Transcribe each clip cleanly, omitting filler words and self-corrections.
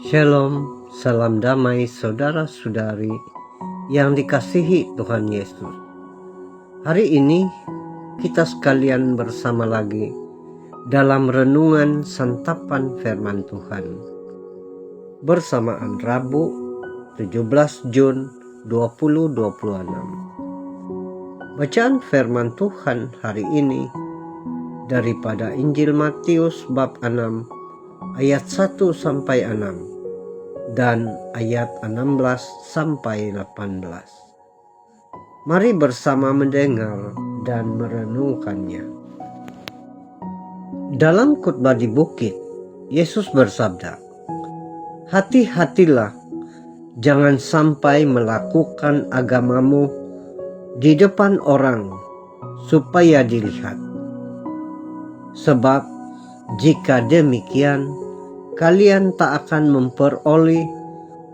Shalom, salam damai saudara-saudari yang dikasihi Tuhan Yesus. Hari ini kita sekalian bersama lagi dalam renungan santapan firman Tuhan. Bersamaan Rabu 17 Jun 2026. Bacaan firman Tuhan hari ini daripada Injil Matius bab 6 ayat 1 sampai 6 dan ayat 16 sampai 18. Mari bersama mendengar dan merenungkannya. Dalam khotbah di bukit, Yesus bersabda, "Hati-hatilah, jangan sampai melakukan agamamu di depan orang supaya dilihat. Sebab jika demikian, kalian tak akan memperoleh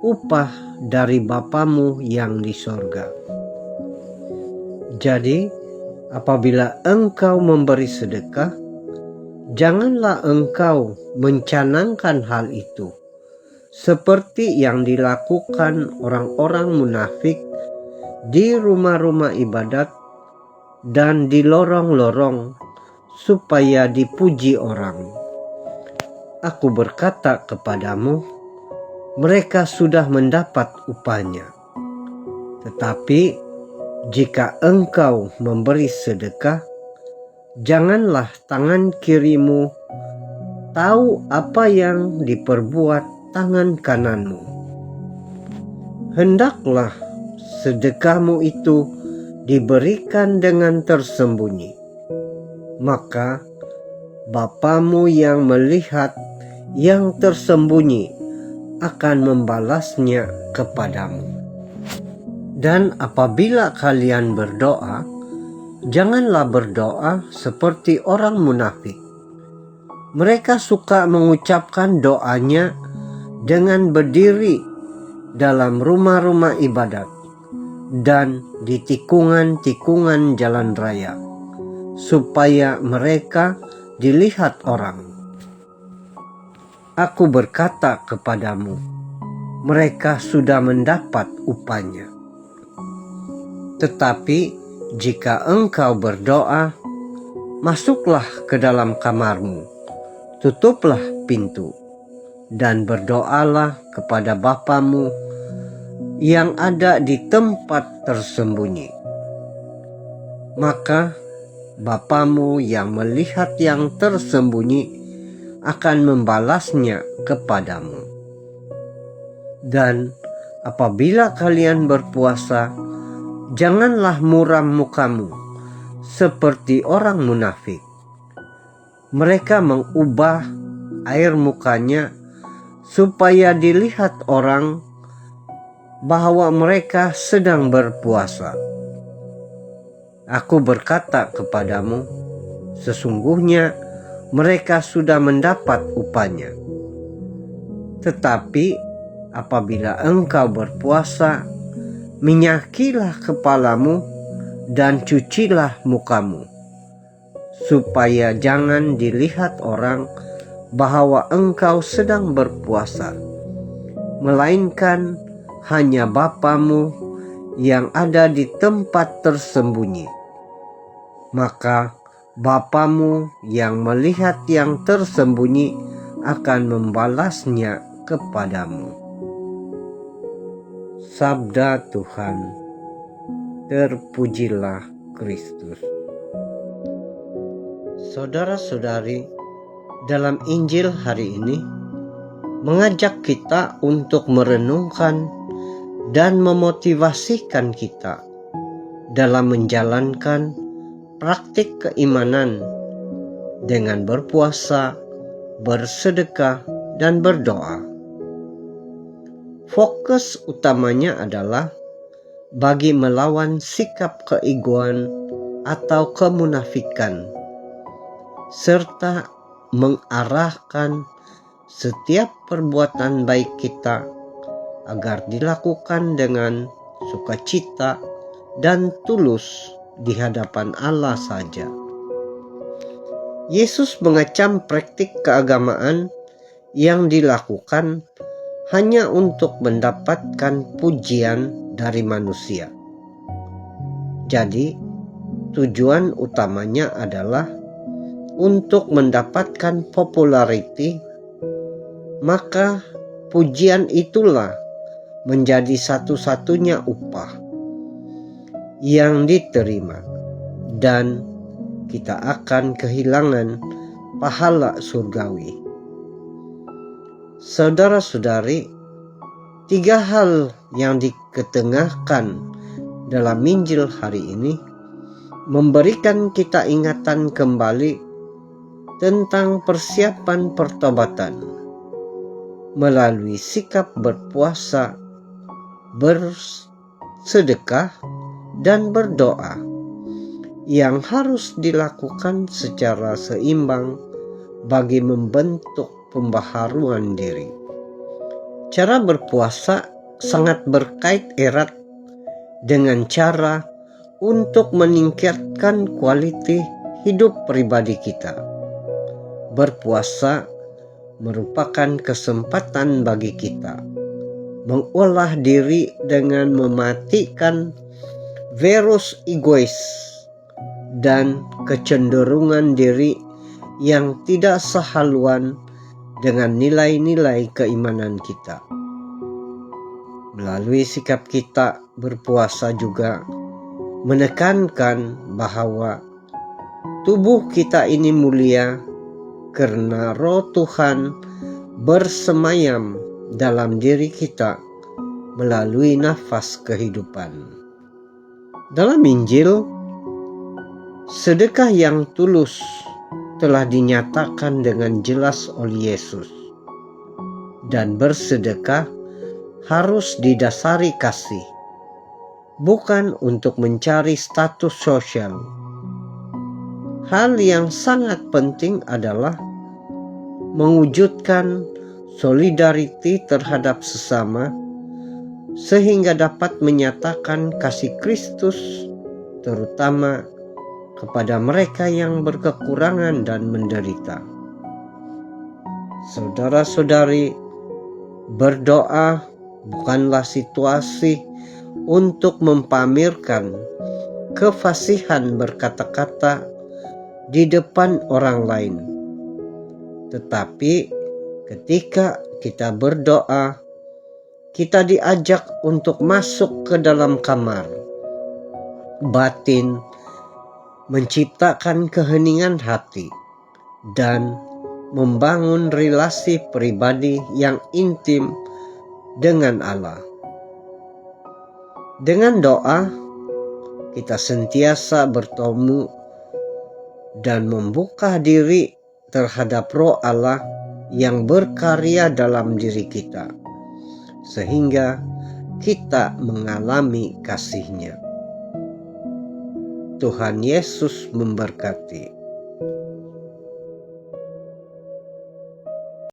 upah dari Bapamu yang di sorga. Jadi, apabila engkau memberi sedekah, janganlah engkau mencanangkan hal itu, seperti yang dilakukan orang-orang munafik di rumah-rumah ibadat dan di lorong-lorong, supaya dipuji orang. Aku berkata kepadamu, mereka sudah mendapat upahnya. Tetapi jika engkau memberi sedekah, janganlah tangan kirimu tahu apa yang diperbuat tangan kananmu. Hendaklah sedekahmu itu diberikan dengan tersembunyi. Maka Bapamu yang melihat yang tersembunyi akan membalasnya kepadamu. Dan apabila kalian berdoa, janganlah berdoa seperti orang munafik. Mereka suka mengucapkan doanya dengan berdiri dalam rumah-rumah ibadat dan di tikungan-tikungan jalan raya, supaya mereka dilihat orang. Aku berkata kepadamu, mereka sudah mendapat upahnya. Tetapi jika engkau berdoa, masuklah ke dalam kamarmu, tutuplah pintu, dan berdoalah kepada Bapamu yang ada di tempat tersembunyi. Maka Bapamu yang melihat yang tersembunyi akan membalasnya kepadamu. Dan apabila kalian berpuasa, janganlah muram mukamu seperti orang munafik. Mereka mengubah air mukanya supaya dilihat orang bahwa mereka sedang berpuasa. Aku berkata kepadamu, sesungguhnya mereka sudah mendapat upahnya. Tetapi apabila engkau berpuasa, minyakilah kepalamu dan cucilah mukamu, supaya jangan dilihat orang bahwa engkau sedang berpuasa, melainkan hanya Bapamu yang ada di tempat tersembunyi. Maka Bapamu yang melihat yang tersembunyi akan membalasnya kepadamu." Sabda Tuhan. Terpujilah Kristus. Saudara-saudari, dalam Injil hari ini mengajak kita untuk merenungkan dan memotivasikan kita dalam menjalankan praktik keimanan dengan berpuasa, bersedekah, dan berdoa. Fokus utamanya adalah bagi melawan sikap keegoan atau kemunafikan, serta mengarahkan setiap perbuatan baik kita agar dilakukan dengan sukacita dan tulus di hadapan Allah saja. Yesus mengecam praktik keagamaan yang dilakukan hanya untuk mendapatkan pujian dari manusia. Jadi, tujuan utamanya adalah untuk mendapatkan populariti, maka pujian itulah menjadi satu-satunya upah yang diterima, dan kita akan kehilangan pahala surgawi. Saudara-saudari, 3 hal yang diketengahkan dalam Injil hari ini memberikan kita ingatan kembali tentang persiapan pertobatan melalui sikap berpuasa, bersedekah, dan berdoa yang harus dilakukan secara seimbang bagi membentuk pembaharuan diri. Cara berpuasa sangat berkait erat dengan cara untuk meningkatkan kualitas hidup pribadi kita. Berpuasa merupakan kesempatan bagi kita mengolah diri dengan mematikan virus egois dan kecenderungan diri yang tidak sehaluan dengan nilai-nilai keimanan kita. Melalui sikap kita berpuasa juga menekankan bahwa tubuh kita ini mulia karena Roh Tuhan bersemayam dalam diri kita melalui nafas kehidupan. Dalam Injil, sedekah yang tulus telah dinyatakan dengan jelas oleh Yesus, dan bersedekah harus didasari kasih, bukan untuk mencari status sosial. Hal yang sangat penting adalah mewujudkan solidariti terhadap sesama, sehingga dapat menyatakan kasih Kristus terutama kepada mereka yang berkekurangan dan menderita. Saudara-saudari, berdoa bukanlah situasi untuk mempamerkan kefasihan berkata-kata di depan orang lain. Tetapi ketika kita berdoa, kita diajak untuk masuk ke dalam kamar batin, menciptakan keheningan hati, dan membangun relasi pribadi yang intim dengan Allah. Dengan doa, kita sentiasa bertemu dan membuka diri terhadap Roh Allah yang berkarya dalam diri kita, sehingga kita mengalami kasih-Nya. Tuhan Yesus memberkati.